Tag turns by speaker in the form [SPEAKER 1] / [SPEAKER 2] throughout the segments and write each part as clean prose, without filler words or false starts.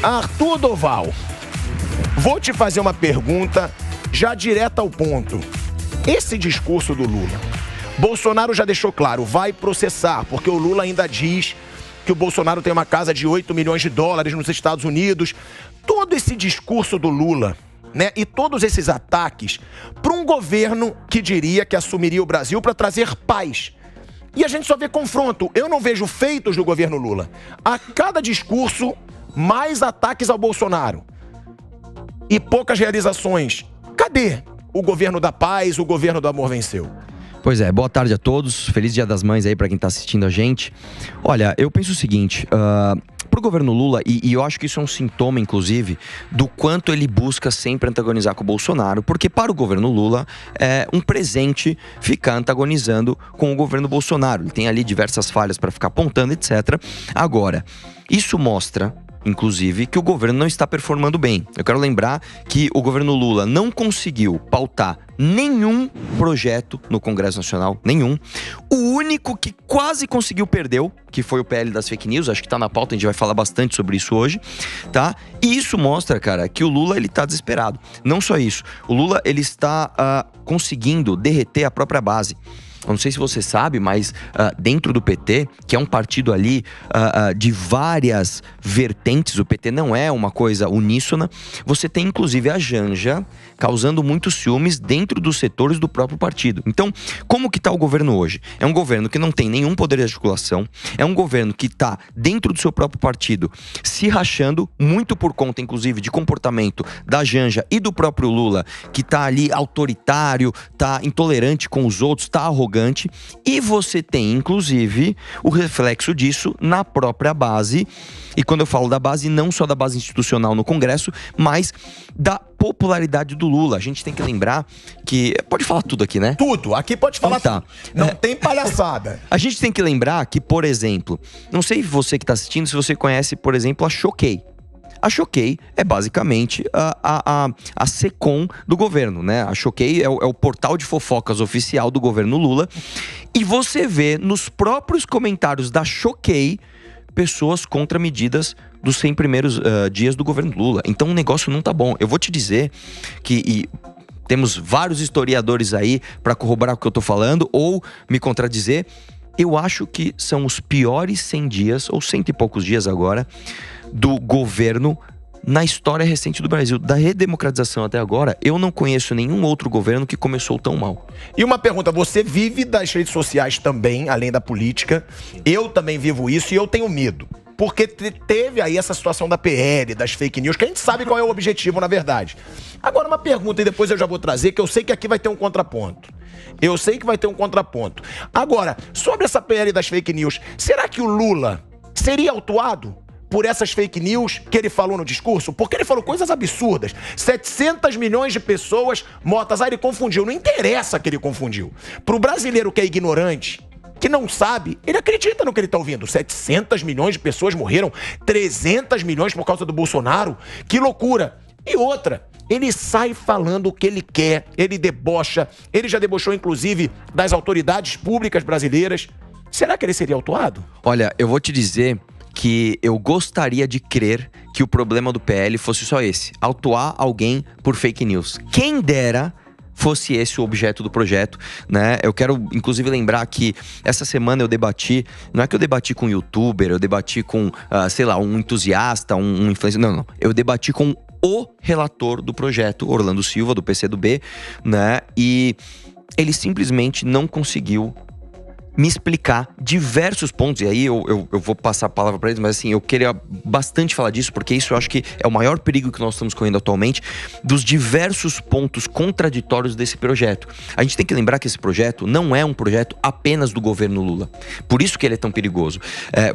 [SPEAKER 1] Arthur Doval, vou te fazer uma pergunta já direta ao ponto. Esse discurso do Lula, Bolsonaro já deixou claro, vai processar, porque o Lula ainda diz que o Bolsonaro tem uma casa de 8 milhões de dólares nos Estados Unidos. Todo esse discurso do Lula, né, e todos esses ataques para um governo que diria que assumiria o Brasil para trazer paz. E a gente só vê confronto. Eu não vejo feitos do governo Lula. A cada discurso, mais ataques ao Bolsonaro e poucas realizações. Cadê o governo da paz, o governo do amor venceu?
[SPEAKER 2] Pois é, boa tarde a todos, feliz Dia das Mães aí pra quem tá assistindo a gente. Olha, eu penso o seguinte, pro governo Lula, e eu acho que isso é um sintoma, inclusive, do quanto ele busca sempre antagonizar com o Bolsonaro, porque para o governo Lula é um presente ficar antagonizando com o governo Bolsonaro. Ele tem ali diversas falhas pra ficar apontando, etc. Agora, isso mostra, inclusive, que o governo não está performando bem. Eu quero lembrar que o governo Lula não conseguiu pautar nenhum projeto no Congresso Nacional, nenhum. O único que quase conseguiu perdeu, que foi o PL das fake news, acho que tá na pauta, a gente vai falar bastante sobre isso hoje, tá? E isso mostra, cara, que o Lula, ele tá desesperado. Não só isso, o Lula, ele está conseguindo derreter a própria base. Eu não sei se você sabe, mas dentro do PT, que é um partido ali de várias vertentes, o PT não é uma coisa uníssona, você tem inclusive a Janja causando muitos ciúmes dentro dos setores do próprio partido. Então, como que tá o governo hoje? É um governo que não tem nenhum poder de articulação, é um governo que tá dentro do seu próprio partido se rachando, muito por conta inclusive de comportamento da Janja e do próprio Lula, que tá ali autoritário, tá intolerante com os outros, tá arrogante, e você tem inclusive o reflexo disso na própria base. E quando eu falo da base, não só da base institucional no Congresso, mas da popularidade do Lula. A gente tem que lembrar que... Pode falar tudo aqui, né?
[SPEAKER 1] Tudo, aqui pode falar
[SPEAKER 2] então,
[SPEAKER 1] tudo. Não tem palhaçada.
[SPEAKER 2] A gente tem que lembrar que, por exemplo, não sei você que está assistindo, se você conhece, por exemplo, a Choquei. A Choquei é basicamente a SECOM do governo, né? A Choquei é o portal de fofocas oficial do governo Lula. E você vê nos próprios comentários da Choquei pessoas contra medidas dos 100 primeiros dias do governo Lula. Então o negócio não tá bom. Eu vou te dizer que temos vários historiadores aí para corroborar o que eu tô falando ou me contradizer. Eu acho que são os piores 100 dias, ou 100 e poucos dias agora, do governo na história recente do Brasil. Da redemocratização até agora, eu não conheço nenhum outro governo que começou tão mal.
[SPEAKER 1] E uma pergunta, você vive das redes sociais também, além da política. Eu também vivo isso e eu tenho medo. Porque teve aí essa situação da PL, das fake news, que a gente sabe qual é o objetivo, na verdade. Agora uma pergunta, e depois eu já vou trazer, que eu sei que aqui vai ter um contraponto. Eu sei que vai ter um contraponto. Agora, sobre essa PL das fake news, será que o Lula seria autuado por essas fake news que ele falou no discurso? Porque ele falou coisas absurdas. 700 milhões de pessoas mortas. Ele confundiu. Não interessa que ele confundiu. Pro brasileiro que é ignorante, que não sabe, ele acredita no que ele tá ouvindo. 700 milhões de pessoas morreram. 300 milhões por causa do Bolsonaro. Que loucura. E outra, ele sai falando o que ele quer. Ele debocha. Ele já debochou, inclusive, das autoridades públicas brasileiras. Será que ele seria autuado?
[SPEAKER 2] Olha, eu vou te dizer que eu gostaria de crer que o problema do PL fosse só esse: autuar alguém por fake news. Quem dera fosse esse o objeto do projeto, né? Eu quero, inclusive, lembrar que essa semana eu debati, não é que eu debati com um youtuber, eu debati com, sei lá, um entusiasta, um influencer, não. Eu debati com o relator do projeto, Orlando Silva, do PCdoB, né? E ele simplesmente não conseguiu me explicar diversos pontos, e aí eu vou passar a palavra para eles, mas assim, eu queria bastante falar disso, porque isso eu acho que é o maior perigo que nós estamos correndo atualmente, dos diversos pontos contraditórios desse projeto. A gente tem que lembrar que esse projeto não é um projeto apenas do governo Lula, por isso que ele é tão perigoso.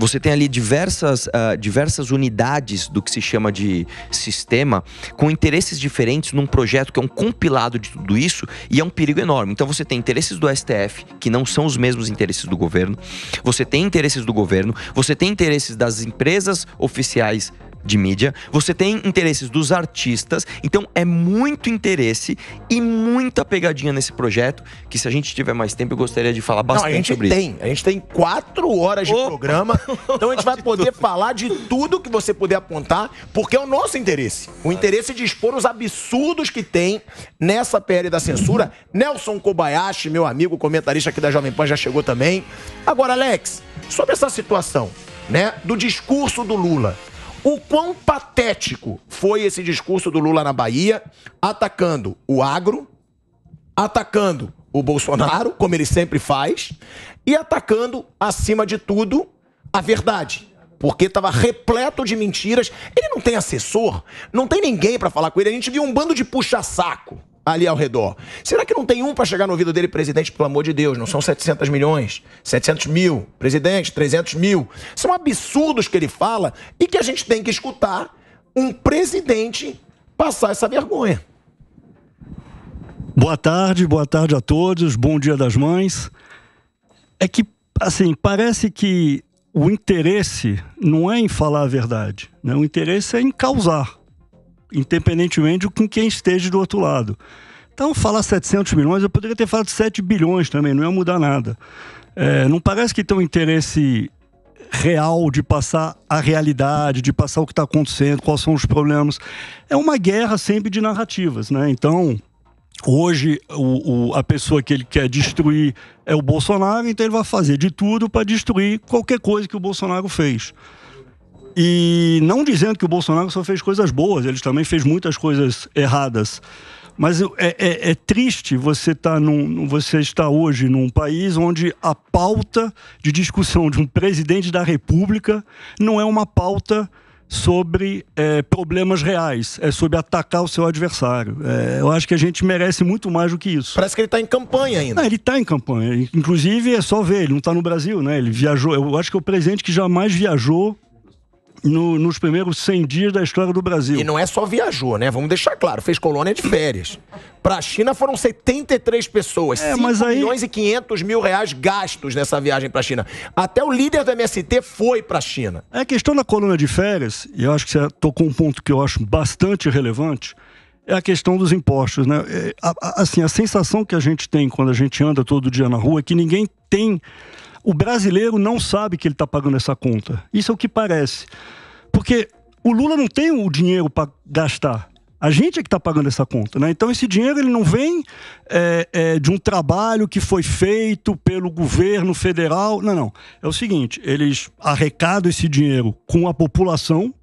[SPEAKER 2] Você tem ali diversas unidades do que se chama de sistema, com interesses diferentes num projeto que é um compilado de tudo isso, e é um perigo enorme. Então você tem interesses do STF, que não são os mesmos interesses do governo, você tem interesses do governo, você tem interesses das empresas oficiais de mídia, você tem interesses dos artistas, então é muito interesse e muita pegadinha nesse projeto, que se a gente tiver mais tempo eu gostaria de falar bastante sobre isso.
[SPEAKER 1] A gente tem 4 horas de programa, então a gente vai poder falar de tudo que você puder apontar, porque é o nosso interesse. O interesse de expor os absurdos que tem nessa PL da censura. Nelson Kobayashi, meu amigo, comentarista aqui da Jovem Pan, já chegou também. Agora, Alex, sobre essa situação, né, do discurso do Lula. O quão patético foi esse discurso do Lula na Bahia, atacando o agro, atacando o Bolsonaro, como ele sempre faz, e atacando, acima de tudo, a verdade. Porque estava repleto de mentiras. Ele não tem assessor, não tem ninguém para falar com ele. A gente viu um bando de puxa-saco ali ao redor. Será que não tem um para chegar no ouvido dele, presidente, pelo amor de Deus, não são 700 milhões, 700 mil, presidente, 300 mil. São absurdos que ele fala e que a gente tem que escutar um presidente passar essa vergonha.
[SPEAKER 3] Boa tarde a todos, bom Dia das Mães. É que, assim, parece que o interesse não é em falar a verdade, né? O interesse é em causar, independentemente de quem esteja do outro lado. Então, falar 700 milhões, eu poderia ter falado 7 bilhões também, não ia mudar nada. Não parece que tem um interesse real de passar a realidade, de passar o que está acontecendo, quais são os problemas. É uma guerra sempre de narrativas, né? Então, hoje, a pessoa que ele quer destruir é o Bolsonaro, então ele vai fazer de tudo para destruir qualquer coisa que o Bolsonaro fez. E não dizendo que o Bolsonaro só fez coisas boas, ele também fez muitas coisas erradas. Mas é triste você estar hoje num país onde a pauta de discussão de um presidente da República não é uma pauta sobre problemas reais, é sobre atacar o seu adversário. Eu acho que a gente merece muito mais do que isso.
[SPEAKER 1] Parece que ele está em campanha ainda.
[SPEAKER 3] Não, ele está em campanha. Inclusive, é só ver, ele não está no Brasil, né? Ele viajou, eu acho que é o presidente que jamais viajou nos primeiros 100 dias da história do Brasil.
[SPEAKER 1] E não é só viajou, né? Vamos deixar claro, fez colônia de férias. Para a China foram 73 pessoas, 5 milhões e 500 mil reais gastos nessa viagem para a China. Até o líder do MST foi para a China.
[SPEAKER 3] A questão da colônia de férias, e eu acho que você tocou um ponto que eu acho bastante relevante, é a questão dos impostos, né? Assim, a sensação que a gente tem quando a gente anda todo dia na rua é que ninguém tem... O brasileiro não sabe que ele está pagando essa conta. Isso é o que parece. Porque o Lula não tem o dinheiro para gastar. A gente é que está pagando essa conta, né? Então esse dinheiro ele não vem de um trabalho que foi feito pelo governo federal. Não. É o seguinte, eles arrecadam esse dinheiro com a população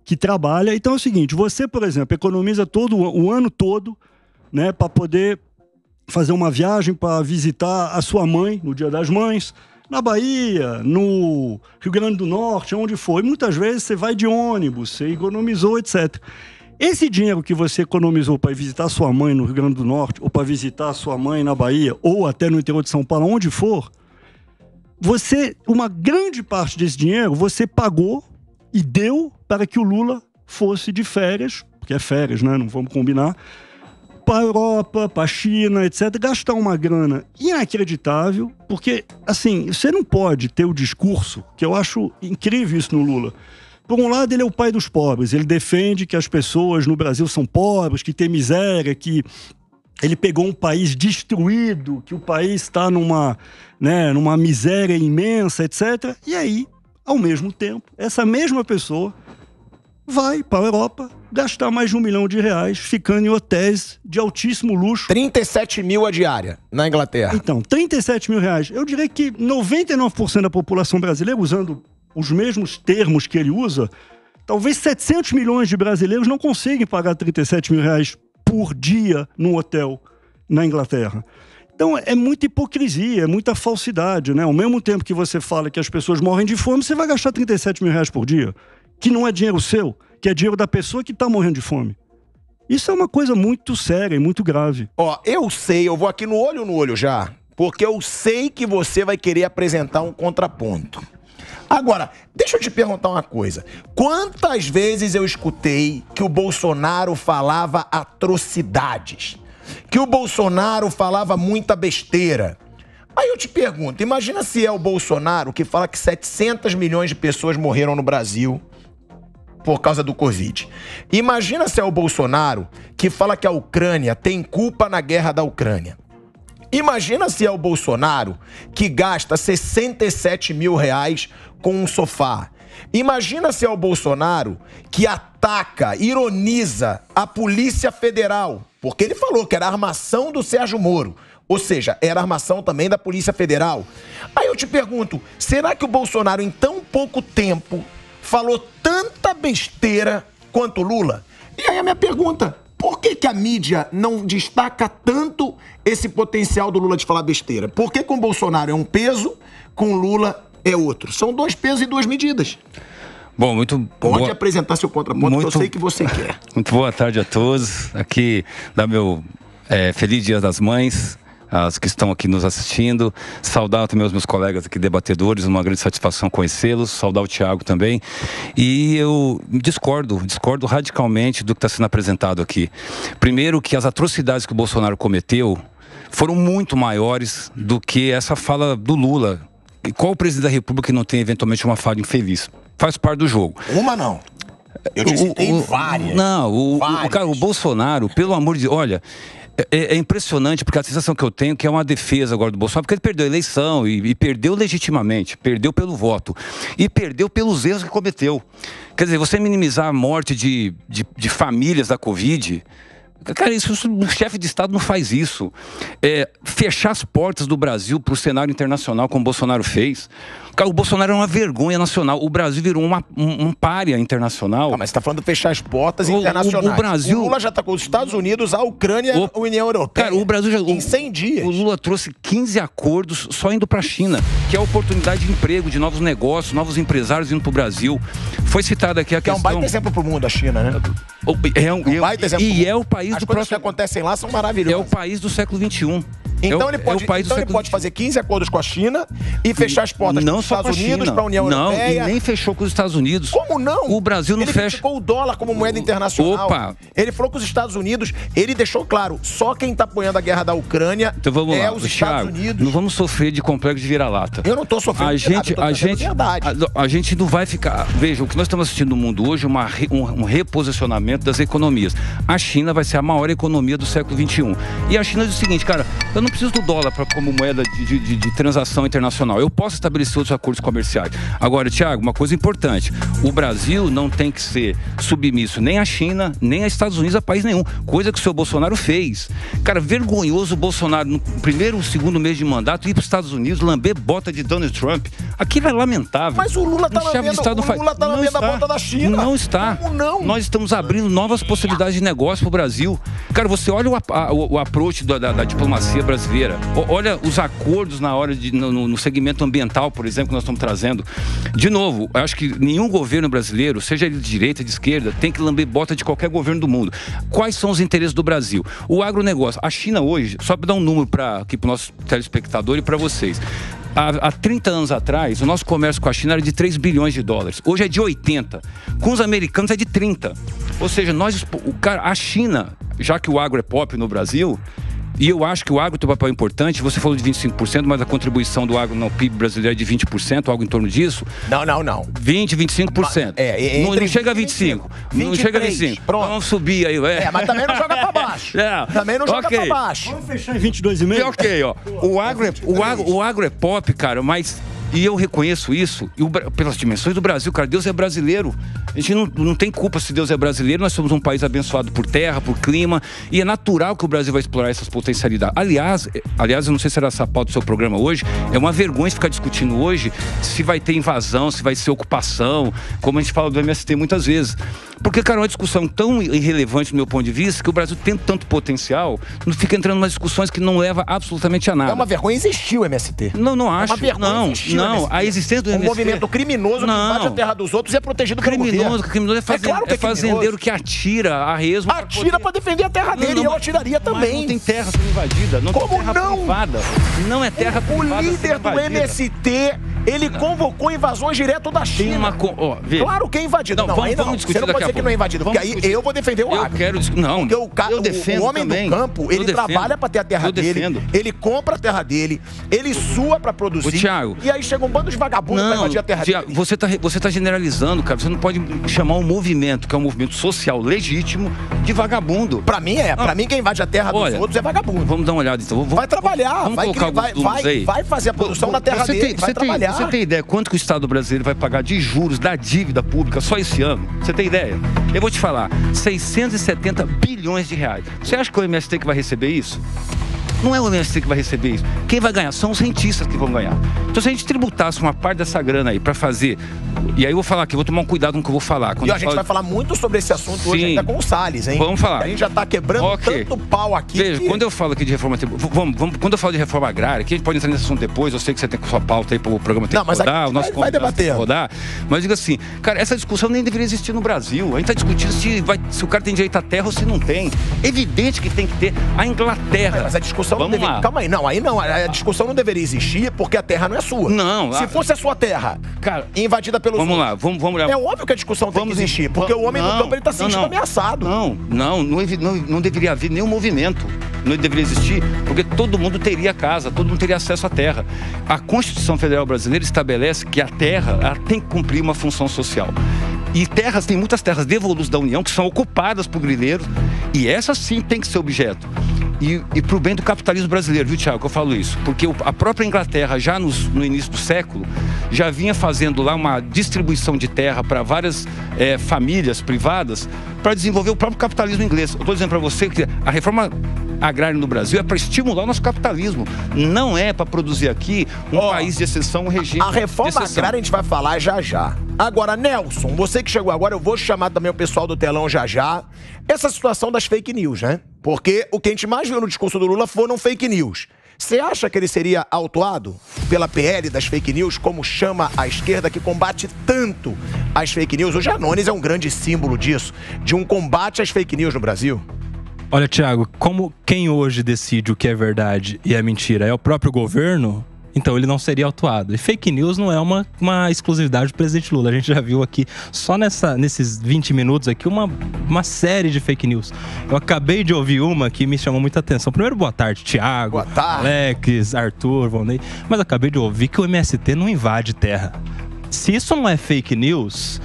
[SPEAKER 3] que trabalha. Então é o seguinte, você, por exemplo, economiza o ano todo, né, para poder fazer uma viagem para visitar a sua mãe no Dia das Mães, na Bahia, no Rio Grande do Norte, onde for. E muitas vezes você vai de ônibus, você economizou, etc. Esse dinheiro que você economizou para visitar a sua mãe no Rio Grande do Norte, ou para visitar a sua mãe na Bahia, ou até no interior de São Paulo, onde for, uma grande parte desse dinheiro você pagou e deu para que o Lula fosse de férias, porque é férias, né? Não vamos combinar, para a Europa, para a China, etc., gastar uma grana inacreditável, porque, assim, você não pode ter o discurso, que eu acho incrível isso no Lula. Por um lado, ele é o pai dos pobres, ele defende que as pessoas no Brasil são pobres, que tem miséria, que ele pegou um país destruído, que o país está numa miséria imensa, etc. E aí, ao mesmo tempo, essa mesma pessoa vai para a Europa gastar mais de R$1 milhão, ficando em hotéis de altíssimo luxo.
[SPEAKER 1] 37 mil a diária na Inglaterra.
[SPEAKER 3] Então, 37 mil reais. Eu diria que 99% da população brasileira, usando os mesmos termos que ele usa, talvez 700 milhões de brasileiros não conseguem pagar 37 mil reais por dia num hotel na Inglaterra. Então, é muita hipocrisia, é muita falsidade, né? Ao mesmo tempo que você fala que as pessoas morrem de fome, você vai gastar 37 mil reais por dia, que não é dinheiro seu, que é dinheiro da pessoa que está morrendo de fome. Isso é uma coisa muito séria e muito grave.
[SPEAKER 1] Eu sei, eu vou aqui no olho já, porque eu sei que você vai querer apresentar um contraponto. Agora, deixa eu te perguntar uma coisa. Quantas vezes eu escutei que o Bolsonaro falava atrocidades? Que o Bolsonaro falava muita besteira? Aí eu te pergunto, imagina se é o Bolsonaro que fala que 700 milhões de pessoas morreram no Brasil, por causa do Covid. Imagina se é o Bolsonaro que fala que a Ucrânia tem culpa na guerra da Ucrânia. Imagina se é o Bolsonaro que gasta 67 mil reais com um sofá. Imagina se é o Bolsonaro que ataca, ironiza a Polícia Federal, porque ele falou que era a armação do Sérgio Moro, ou seja, era a armação também da Polícia Federal. Aí eu te pergunto, será que o Bolsonaro em tão pouco tempo falou tanta besteira quanto Lula? E aí a minha pergunta, por que a mídia não destaca tanto esse potencial do Lula de falar besteira? Por que com o Bolsonaro é um peso, com o Lula é outro? São 2 pesos e 2 medidas.
[SPEAKER 4] Bom,
[SPEAKER 1] Pode apresentar seu contraponto, que eu sei que você quer.
[SPEAKER 4] Muito boa tarde a todos. Aqui dá meu feliz Dia das Mães, as que estão aqui nos assistindo. Saudar também os meus colegas aqui debatedores, uma grande satisfação conhecê-los. Saudar o Thiago também. E eu discordo radicalmente do que está sendo apresentado aqui. Primeiro, que as atrocidades que o Bolsonaro cometeu foram muito maiores do que essa fala do Lula. E qual o presidente da República que não tem eventualmente uma fala infeliz? Faz parte do jogo.
[SPEAKER 1] Uma não. Eu te citei várias.
[SPEAKER 4] Não, o Bolsonaro, pelo amor de Deus, olha, é impressionante, porque a sensação que eu tenho é que é uma defesa agora do Bolsonaro, porque ele perdeu a eleição e perdeu legitimamente, perdeu pelo voto e perdeu pelos erros que cometeu. Quer dizer, você minimizar a morte de famílias da Covid... Cara, o chefe de Estado não faz isso. Fechar as portas do Brasil para o cenário internacional, como o Bolsonaro fez. Cara, o Bolsonaro é uma vergonha nacional. O Brasil virou um pária internacional.
[SPEAKER 1] Mas você está falando de fechar as portas internacionais.
[SPEAKER 4] O Brasil...
[SPEAKER 1] O Lula já está com os Estados Unidos, a Ucrânia e a União Europeia.
[SPEAKER 4] Cara, o Brasil já...
[SPEAKER 1] Em 100 dias.
[SPEAKER 4] O Lula trouxe 15 acordos só indo para a China, que é a oportunidade de emprego, de novos negócios, novos empresários indo para o Brasil. Foi citada aqui a questão...
[SPEAKER 1] É um baita exemplo para o mundo, a China, né?
[SPEAKER 4] Baita exemplo. E é o país
[SPEAKER 1] As
[SPEAKER 4] do
[SPEAKER 1] coisas
[SPEAKER 4] próximo...
[SPEAKER 1] que acontecem lá são maravilhosas.
[SPEAKER 4] É o país do século XXI.
[SPEAKER 1] Então ele pode fazer 15 acordos com a China e fechar as portas para os Estados Unidos, para a União Europeia.
[SPEAKER 4] Não, e nem fechou com os Estados Unidos.
[SPEAKER 1] Como não?
[SPEAKER 4] O Brasil não fecha.
[SPEAKER 1] Ele criticou o dólar como moeda internacional.
[SPEAKER 4] Opa!
[SPEAKER 1] Ele falou que os Estados Unidos, ele deixou claro, só quem está apoiando a guerra da Ucrânia
[SPEAKER 4] então vamos lá,
[SPEAKER 1] os Estados Unidos.
[SPEAKER 4] Não vamos sofrer de complexo de vira-lata.
[SPEAKER 1] Eu não estou sofrendo de verdade.
[SPEAKER 4] A gente não vai ficar... Veja, o que nós estamos assistindo no mundo hoje é um reposicionamento das economias. A China vai ser a maior economia do século XXI. E a China diz o seguinte, cara, eu não preciso do dólar como moeda de transação internacional. Eu posso estabelecer outros acordos comerciais. Agora, Thiago, uma coisa importante. O Brasil não tem que ser submisso nem à China, nem aos Estados Unidos, a país nenhum. Coisa que o seu Bolsonaro fez. Cara, vergonhoso o Bolsonaro, no primeiro ou segundo mês de mandato, ir para os Estados Unidos, lamber bota de Donald Trump. Aquilo é lamentável.
[SPEAKER 1] Mas o Lula está lambendo a bota da China.
[SPEAKER 4] Não está.
[SPEAKER 1] Como não?
[SPEAKER 4] Nós estamos abrindo novas possibilidades de negócio para o Brasil. Cara, você olha o approach da diplomacia brasileira. Olha os acordos no segmento ambiental, por exemplo, que nós estamos trazendo. De novo, eu acho que nenhum governo brasileiro, seja ele de direita, de esquerda, tem que lamber bota de qualquer governo do mundo. Quais são os interesses do Brasil? O agronegócio. A China hoje, só para dar um número aqui para o nosso telespectador e para vocês. Há 30 anos atrás, o nosso comércio com a China era de 3 bilhões de dólares. Hoje é de 80. Com os americanos é de 30. Ou seja, a China, já que o agro é pop no Brasil... E eu acho que o agro tem um papel importante. Você falou de 25%, mas a contribuição do agro no PIB brasileiro é de 20%, algo em torno disso.
[SPEAKER 1] Não.
[SPEAKER 4] 20, 25%. Não chega a 25.
[SPEAKER 1] 23,
[SPEAKER 4] não chega a 25.
[SPEAKER 1] Pronto.
[SPEAKER 4] Vamos subir aí.
[SPEAKER 1] Mas também não joga pra baixo. Também não joga pra baixo.
[SPEAKER 3] Vamos fechar em 22,5?
[SPEAKER 4] Ok, ó. O agro é pop, cara, mas... E eu reconheço isso, pelas dimensões do Brasil, cara, Deus é brasileiro. A gente não tem culpa se Deus é brasileiro, nós somos um país abençoado por terra, por clima, e é natural que o Brasil vai explorar essas potencialidades. Aliás, eu não sei se era essa pauta do seu programa hoje, é uma vergonha ficar discutindo hoje se vai ter invasão, se vai ser ocupação, como a gente fala do MST muitas vezes. Porque, cara, é uma discussão tão irrelevante do meu ponto de vista, que o Brasil tem tanto potencial, não fica entrando em umas discussões que não leva absolutamente a nada.
[SPEAKER 1] É uma vergonha existir o MST.
[SPEAKER 4] Não acho.
[SPEAKER 1] É uma vergonha existir o MST.
[SPEAKER 4] A existência do MST...
[SPEAKER 1] Um movimento criminoso que invade a terra dos outros e é protegido pelo governo.
[SPEAKER 4] Criminoso é fazendeiro que atira a resmo...
[SPEAKER 1] Atira pra defender a terra dele, e eu atiraria também.
[SPEAKER 4] Mas não tem terra sendo invadida, não tem terra privada. Não é terra privada.
[SPEAKER 1] O líder do MST Ele convocou invasões direto da China. Claro que é invadido. Não, aí não. Você não pode dizer que não é invadido, porque aí eu vou defender o agro.
[SPEAKER 4] Não,
[SPEAKER 1] porque o homem do campo, ele trabalha pra ter a terra dele, ele compra a terra dele, ele sua pra produzir.
[SPEAKER 4] Thiago,
[SPEAKER 1] e aí chega um bando de vagabundos pra invadir a terra dele.
[SPEAKER 4] Você tá generalizando, cara. Você não pode chamar um movimento, que é um movimento social legítimo, de vagabundo.
[SPEAKER 1] Pra mim Pra mim, quem invade a terra dos outros é vagabundo.
[SPEAKER 4] Vamos dar uma olhada, então.
[SPEAKER 1] Vai trabalhar, vai fazer a produção na terra dele, vai trabalhar.
[SPEAKER 4] Você tem ideia quanto que o Estado brasileiro vai pagar de juros da dívida pública só esse ano? Você tem ideia? Eu vou te falar, 670 bilhões de reais. Você acha que o MST que vai receber isso? Não é o MST que vai receber isso. Quem vai ganhar são os rentistas que vão ganhar. Então, se a gente tributasse uma parte dessa grana aí para fazer... E aí eu vou falar aqui, vou tomar um cuidado com o que eu vou falar.
[SPEAKER 1] E a gente vai falar muito sobre esse assunto hoje ainda com o Salles, hein?
[SPEAKER 4] Vamos falar.
[SPEAKER 1] A gente já tá quebrando tanto pau aqui.
[SPEAKER 4] Veja, quando eu falo aqui de reforma... quando eu falo de reforma agrária, aqui a gente pode entrar nesse assunto depois, eu sei que você tem com sua pauta aí para o programa ter que rodar, o nosso
[SPEAKER 1] vai debater.
[SPEAKER 4] Rodar. Mas diga assim, cara, essa discussão nem deveria existir no Brasil. A gente tá discutindo se o cara tem direito à terra ou se não tem. Evidente que tem que ter. A Inglaterra...
[SPEAKER 1] Mas a discussão não deveria... Calma aí. Não, aí não. A discussão não deveria existir porque a terra não é sua.
[SPEAKER 4] Não.
[SPEAKER 1] Se fosse a sua terra, cara, invadida pelos
[SPEAKER 4] outros. Vamos lá.
[SPEAKER 1] É óbvio que a discussão tem que existir, porque o homem do campo ele tá se sentindo ameaçado.
[SPEAKER 4] Não deveria haver nenhum movimento. Não deveria existir, porque todo mundo teria casa, todo mundo teria acesso à terra. A Constituição Federal Brasileira estabelece que a terra ela tem que cumprir uma função social. E tem muitas terras devolutas da União que são ocupadas por grileiros, e essas sim tem que ser objeto. E para o bem do capitalismo brasileiro, viu, Thiago, que eu falo isso? Porque a própria Inglaterra, já no início do século, já vinha fazendo lá uma distribuição de terra para várias famílias privadas para desenvolver o próprio capitalismo inglês. Eu estou dizendo para você que a reforma agrária no Brasil é para estimular o nosso capitalismo, não é para produzir aqui um país de exceção, um regime
[SPEAKER 1] a reforma agrária a gente vai falar já. Agora, Nelson, você que chegou agora, eu vou chamar também o pessoal do telão já. Essa situação das fake news, né? Porque o que a gente mais viu no discurso do Lula foram fake news. Você acha que ele seria autuado pela PL das fake news, como chama a esquerda que combate tanto as fake news? O Janones é um grande símbolo disso, de um combate às fake news no Brasil.
[SPEAKER 5] Olha, Thiago, como quem hoje decide o que é verdade e é mentira é o próprio governo, então ele não seria autuado. E fake news não é uma exclusividade do presidente Lula. A gente já viu aqui, só nesses 20 minutos aqui, uma série de fake news. Eu acabei de ouvir uma que me chamou muita atenção. Primeiro, boa tarde, Thiago,
[SPEAKER 1] boa tarde.
[SPEAKER 5] Alex, Arthur, Vonei. Mas acabei de ouvir que o MST não invade terra. Se isso não é fake news,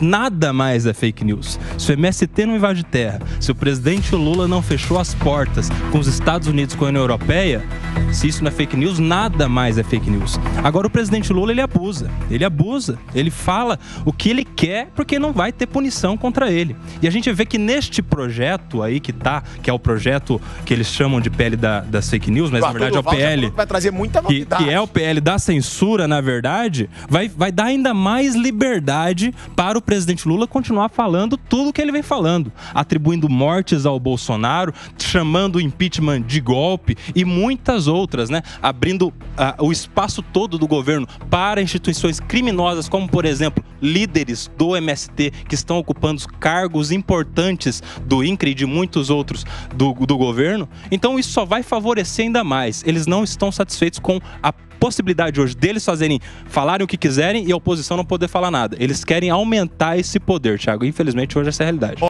[SPEAKER 5] nada mais é fake news. Se o MST não invade terra, se o presidente Lula não fechou as portas com os Estados Unidos, com a União Europeia, se isso não é fake news, nada mais é fake news. Agora o presidente Lula, ele abusa, ele fala o que ele quer porque não vai ter punição contra ele. E a gente vê que neste projeto aí que é o projeto que eles chamam de PL das fake news, mas na verdade é o PL
[SPEAKER 1] vai trazer muita novidade.
[SPEAKER 5] Que é o PL da censura, na verdade, vai dar ainda mais liberdade para o presidente Lula continuar falando tudo o que ele vem falando, atribuindo mortes ao Bolsonaro, chamando o impeachment de golpe e muitas outras, né? Abrindo o espaço todo do governo para instituições criminosas, como, por exemplo, líderes do MST que estão ocupando cargos importantes do INCRA e de muitos outros do governo. Então isso só vai favorecer ainda mais. Eles não estão satisfeitos com a possibilidade hoje deles falarem o que quiserem e a oposição não poder falar nada. Eles querem aumentar esse poder, Thiago. Infelizmente, hoje essa é a realidade.